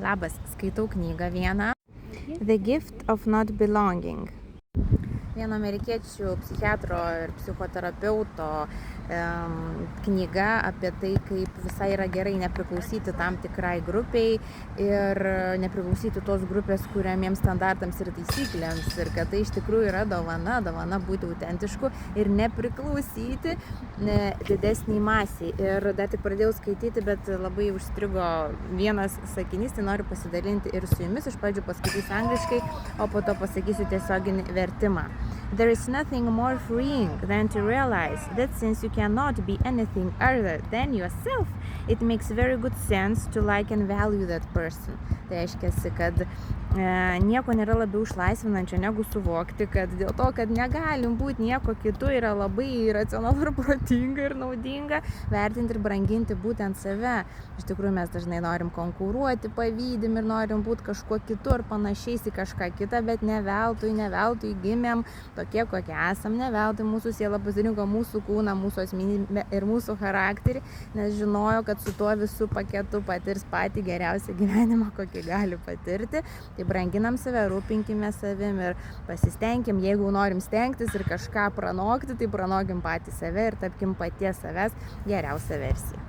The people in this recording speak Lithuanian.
Labas, skaitau knygą vieną. The Gift of Not Belonging. Vieno amerikiečių psichiatro ir psichoterapeuto knyga apie tai, kaip visai yra gerai nepriklausyti tam tikrai grupiai ir nepriklausyti tos grupės kuriamiems standartams ir taisyklėms, ir kad tai iš tikrųjų yra dovana būti autentišku ir nepriklausyti didesniai masiai. Ir dar tik pradėjau skaityti, bet labai užstrigo vienas sakinys, tai noriu pasidalinti ir su jumis. Iš pradžių paskaitysiu angliškai, o po to pasakysiu tiesioginį vertimą. There is nothing more freeing than to realize that since you cannot be anything other than yourself, it makes very good sense to like and value that person. Tai reiškia, kad nieko nėra labiau išlaisvinančio negu suvokti, kad dėl to, kad negalim būti nieko kitu, yra labai racionalu ir protinga ir naudinga vertinti ir branginti būtent save. Iš tikrųjų, mes dažnai norim konkuruoti, pavydim ir norim būti kažkuo kitu ar panašiais į kažką kitą, bet ne veltui gimėm tokie, kokie esam, ne veltui mūsų siela pasirinko mūsų kūną, mūsų asmenybę ir mūsų charakterį, nes žinojo, kad su tuo visų paketu patirs patį geriausią gyvenimą, kokį gali patirti. Tai branginam save, rūpinkime savim ir pasistengim, jeigu norim stengtis ir kažką pranokti, tai pranokim patį save ir tapkim paties savęs geriausią versiją.